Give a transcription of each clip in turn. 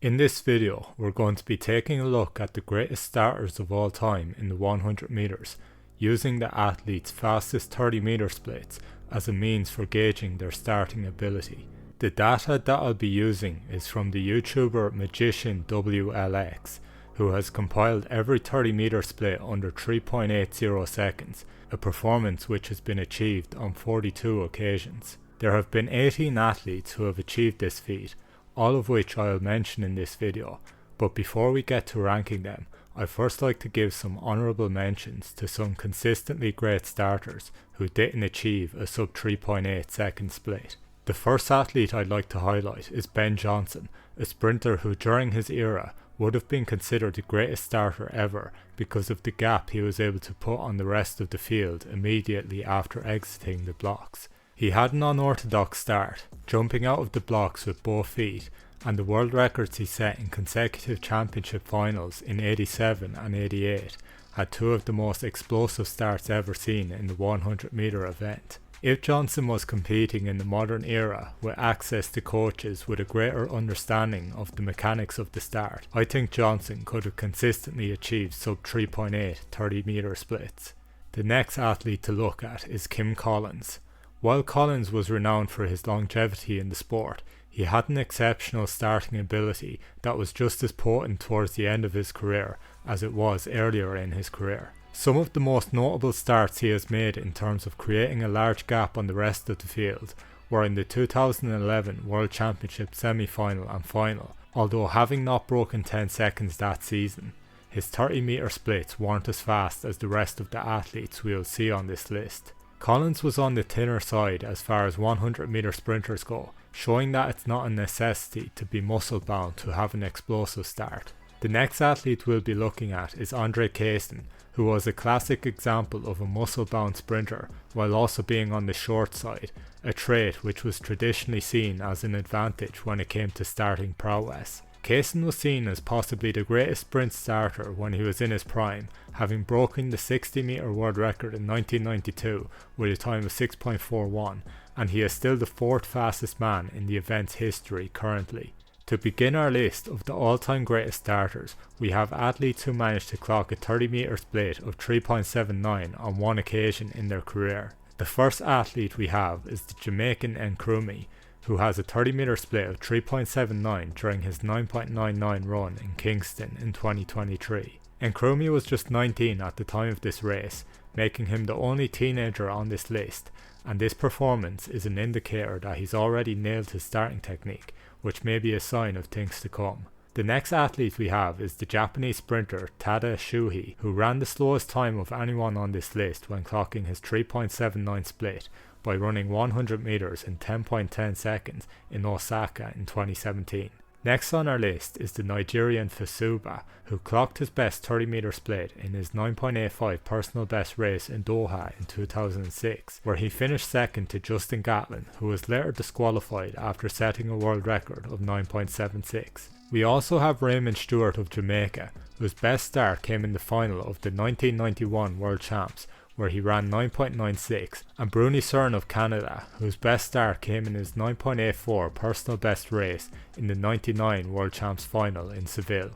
In this video, we're going to be taking a look at the greatest starters of all time in the 100 meters, using the athlete's fastest 30 meter splits as a means for gauging their starting ability. The data that I'll be using is from the YouTuber Magician WLX, who has compiled every 30 meter split under 3.80 seconds, a performance which has been achieved on 42 occasions. There have been 18 athletes who have achieved this feat, all of which I'll mention in this video, but before we get to ranking them, I'd first like to give some honourable mentions to some consistently great starters who didn't achieve a sub 3.8 second split. The first athlete I'd like to highlight is Ben Johnson, a sprinter who during his era would have been considered the greatest starter ever because of the gap he was able to put on the rest of the field immediately after exiting the blocks. He had an unorthodox start, jumping out of the blocks with both feet, and the world records he set in consecutive championship finals in 87 and 88 had two of the most explosive starts ever seen in the 100 meter event. If Johnson was competing in the modern era with access to coaches with a greater understanding of the mechanics of the start, I think Johnson could have consistently achieved sub 3.8 30 meter splits. The next athlete to look at is Kim Collins. While Collins was renowned for his longevity in the sport, he had an exceptional starting ability that was just as potent towards the end of his career as it was earlier in his career. Some of the most notable starts he has made in terms of creating a large gap on the rest of the field were in the 2011 World Championship semi-final and final, although having not broken 10 seconds that season. His 30 meter splits weren't as fast as the rest of the athletes we'll see on this list. Collins was on the thinner side as far as 100 meter sprinters go, showing that it's not a necessity to be muscle bound to have an explosive start. The next athlete we'll be looking at is Andre Kaysen, who was a classic example of a muscle bound sprinter while also being on the short side, a trait which was traditionally seen as an advantage when it came to starting prowess. Kaysen was seen as possibly the greatest sprint starter when he was in his prime, having broken the 60 meter world record in 1992 with a time of 6.41, and he is still the fourth fastest man in the event's history currently. To begin our list of the all-time greatest starters, we have athletes who managed to clock a 30 meter split of 3.79 on one occasion in their career. The first athlete we have is the Jamaican Nkrumah, who has a 30 meter split of 3.79 during his 9.99 run in Kingston in 2023. Nkrumah was just 19 at the time of this race, making him the only teenager on this list, and this performance is an indicator that he's already nailed his starting technique, which may be a sign of things to come. The next athlete we have is the Japanese sprinter Tada Shuhei, who ran the slowest time of anyone on this list when clocking his 3.79 split by running 100 meters in 10.10 seconds in Osaka in 2017. Next on our list is the Nigerian Fasuba, who clocked his best 30 meter split in his 9.85 personal best race in Doha in 2006, where he finished second to Justin Gatlin, who was later disqualified after setting a world record of 9.76. We also have Raymond Stewart of Jamaica, whose best start came in the final of the 1991 World Champs, where he ran 9.96, and Bruni Cern of Canada, whose best start came in his 9.84 personal best race in the 99 World Champs final in Seville.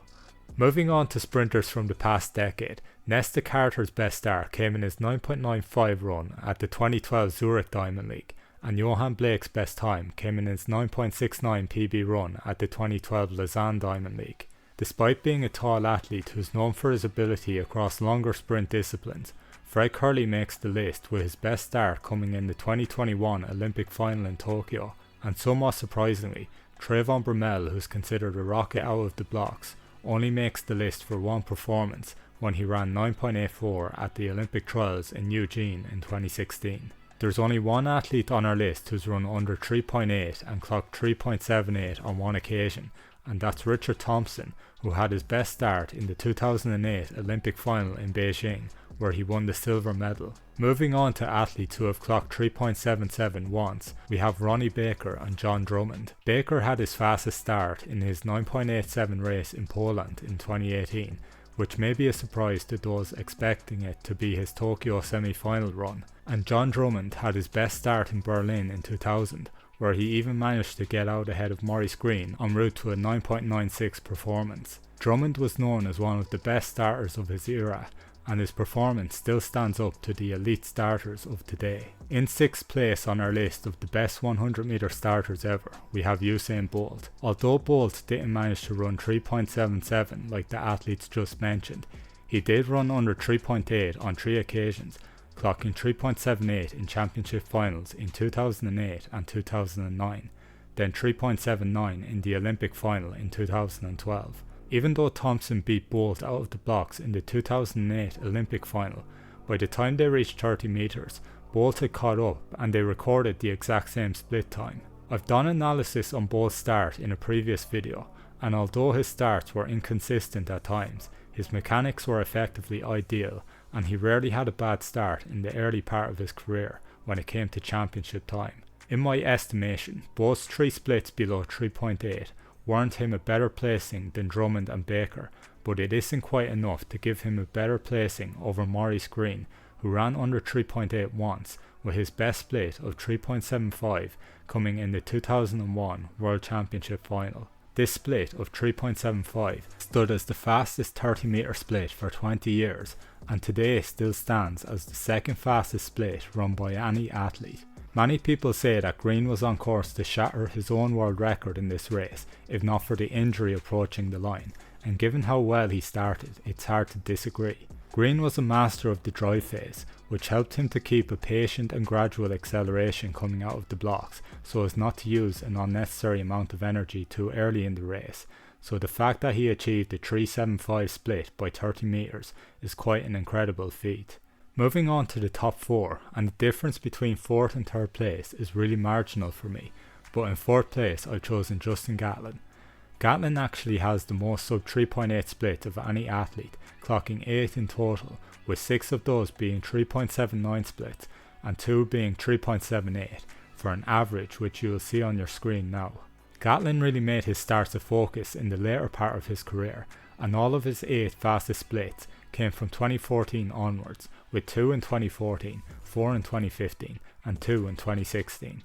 Moving on to sprinters from the past decade, Nesta Carter's best start came in his 9.95 run at the 2012 Zurich Diamond League, and Johan Blake's best time came in his 9.69 PB run at the 2012 Lausanne Diamond League. Despite being a tall athlete who's known for his ability across longer sprint disciplines, Fred Curley makes the list with his best start coming in the 2021 Olympic final in Tokyo, and somewhat surprisingly, Trayvon Bromell, who's considered a rocket out of the blocks, only makes the list for one performance when he ran 9.84 at the Olympic trials in Eugene in 2016. There's only one athlete on our list who's run under 3.8 and clocked 3.78 on one occasion, and that's Richard Thompson, who had his best start in the 2008 Olympic final in Beijing, where he won the silver medal. Moving on to athletes who have clocked 3.77 once, we have Ronnie Baker and John Drummond. Baker had his fastest start in his 9.87 race in Poland in 2018, which may be a surprise to those expecting it to be his Tokyo semi-final run, and John Drummond had his best start in Berlin in 2000, where he even managed to get out ahead of Maurice Greene en route to a 9.96 performance. Drummond was known as one of the best starters of his era, and his performance still stands up to the elite starters of today. In 6th place on our list of the best 100 metre starters ever, we have Usain Bolt. Although Bolt didn't manage to run 3.77 like the athletes just mentioned, he did run under 3.8 on 3 occasions, clocking 3.78 in championship finals in 2008 and 2009, then 3.79 in the Olympic final in 2012. Even though Thompson beat Bolt out of the blocks in the 2008 Olympic final, by the time they reached 30 metres, Bolt had caught up and they recorded the exact same split time. I've done analysis on Bolt's start in a previous video, and although his starts were inconsistent at times, his mechanics were effectively ideal, and he rarely had a bad start in the early part of his career when it came to championship time. In my estimation, Bolt's 3 splits below 3.8 warrant him a better placing than Drummond and Baker, but it isn't quite enough to give him a better placing over Maurice Greene, who ran under 3.8 once, with his best split of 3.75 coming in the 2001 World Championship final. This split of 3.75 stood as the fastest 30 metre split for 20 years, and today still stands as the second fastest split run by any athlete. Many people say that Greene was on course to shatter his own world record in this race, if not for the injury approaching the line, and given how well he started, it's hard to disagree. Greene was a master of the drive phase, which helped him to keep a patient and gradual acceleration coming out of the blocks, so as not to use an unnecessary amount of energy too early in the race, so the fact that he achieved a 3.75 split by 30 metres is quite an incredible feat. Moving on to the top 4, and the difference between 4th and 3rd place is really marginal for me, but in 4th place I've chosen Justin Gatlin. Gatlin actually has the most sub 3.8 splits of any athlete, clocking 8 in total, with 6 of those being 3.79 splits and 2 being 3.78, for an average which you will see on your screen now. Gatlin really made his starts a focus in the later part of his career, and all of his 8 fastest splits came from 2014 onwards, with 2 in 2014, 4 in 2015 and 2 in 2016.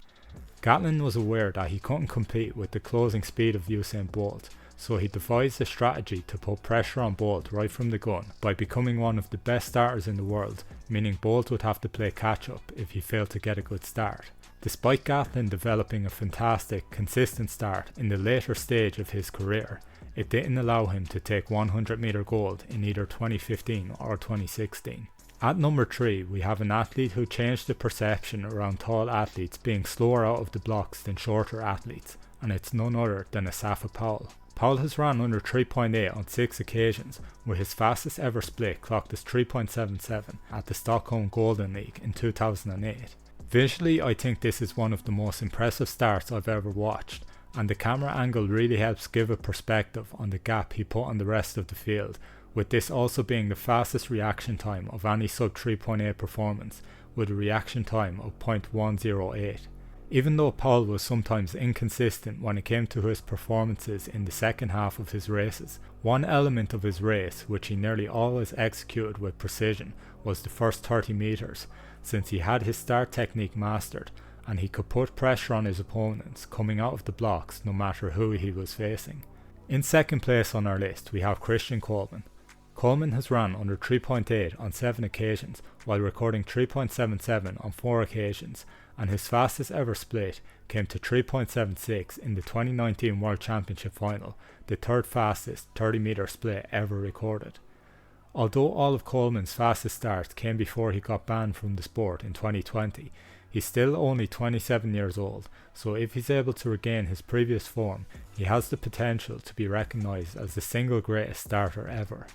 Gatlin was aware that he couldn't compete with the closing speed of Usain Bolt, so he devised a strategy to put pressure on Bolt right from the gun by becoming one of the best starters in the world, meaning Bolt would have to play catch up if he failed to get a good start. Despite Gatlin developing a fantastic, consistent start in the later stage of his career, it didn't allow him to take 100 metre gold in either 2015 or 2016. At number 3, we have an athlete who changed the perception around tall athletes being slower out of the blocks than shorter athletes, and it's none other than Asafa Powell. Powell has ran under 3.8 on 6 occasions, with his fastest ever split clocked as 3.77 at the Stockholm Golden League in 2008. Visually, I think this is one of the most impressive starts I've ever watched, and the camera angle really helps give a perspective on the gap he put on the rest of the field, with this also being the fastest reaction time of any sub 3.8 performance, with a reaction time of 0.108. Even though Powell was sometimes inconsistent when it came to his performances in the second half of his races, one element of his race which he nearly always executed with precision was the first 30 metres, since he had his start technique mastered and he could put pressure on his opponents coming out of the blocks no matter who he was facing. In 2nd place on our list we have Christian Coleman. Coleman has ran under 3.8 on 7 occasions while recording 3.77 on 4 occasions, and his fastest ever split came to 3.76 in the 2019 World Championship final, the 3rd fastest 30 metre split ever recorded. Although all of Coleman's fastest starts came before he got banned from the sport in 2020, he's still only 27 years old, so if he's able to regain his previous form, he has the potential to be recognised as the single greatest starter ever.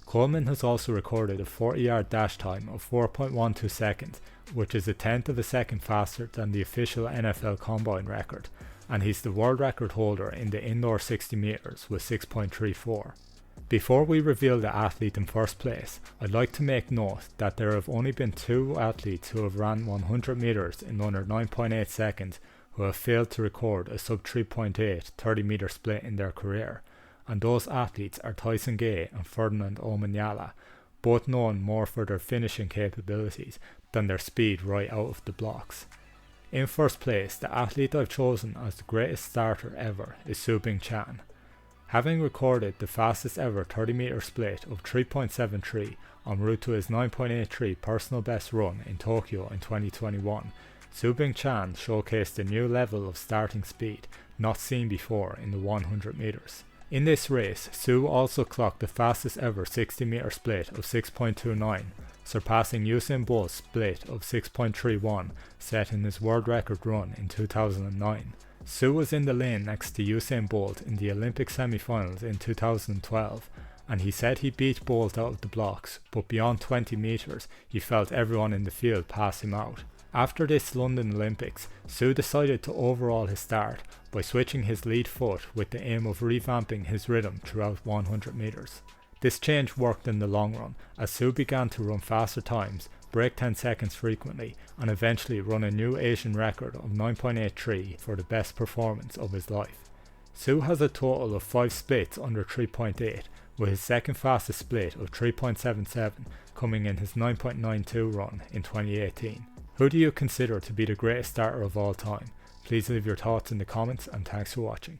Coleman has also recorded a 40-yard dash time of 4.12 seconds, which is a tenth of a second faster than the official NFL Combine record, and he's the world record holder in the indoor 60 metres with 6.34. Before we reveal the athlete in first place, I'd like to make note that there have only been 2 athletes who have ran 100 metres in under 9.8 seconds who have failed to record a sub 3.8 30 metre split in their career, and those athletes are Tyson Gay and Ferdinand Omanyala, both known more for their finishing capabilities than their speed right out of the blocks. In first place, the athlete I've chosen as the greatest starter ever is Su Bing-chan. Having recorded the fastest ever 30 metre split of 3.73 en route to his 9.83 personal best run in Tokyo in 2021, Su Bing-chan showcased a new level of starting speed not seen before in the 100 metres. In this race, Su also clocked the fastest ever 60 metre split of 6.29, surpassing Usain Bolt's split of 6.31 set in his world record run in 2009. Su was in the lane next to Usain Bolt in the Olympic semi-finals in 2012, and he said he beat Bolt out of the blocks, but beyond 20 metres he felt everyone in the field pass him out. After this London Olympics, Su decided to overhaul his start by switching his lead foot with the aim of revamping his rhythm throughout 100 metres. This change worked in the long run, as Su began to run faster times, break 10 seconds frequently, and eventually run a new Asian record of 9.83 for the best performance of his life. Su has a total of 5 splits under 3.8, with his second fastest split of 3.77 coming in his 9.92 run in 2018. Who do you consider to be the greatest starter of all time? Please leave your thoughts in the comments, and thanks for watching.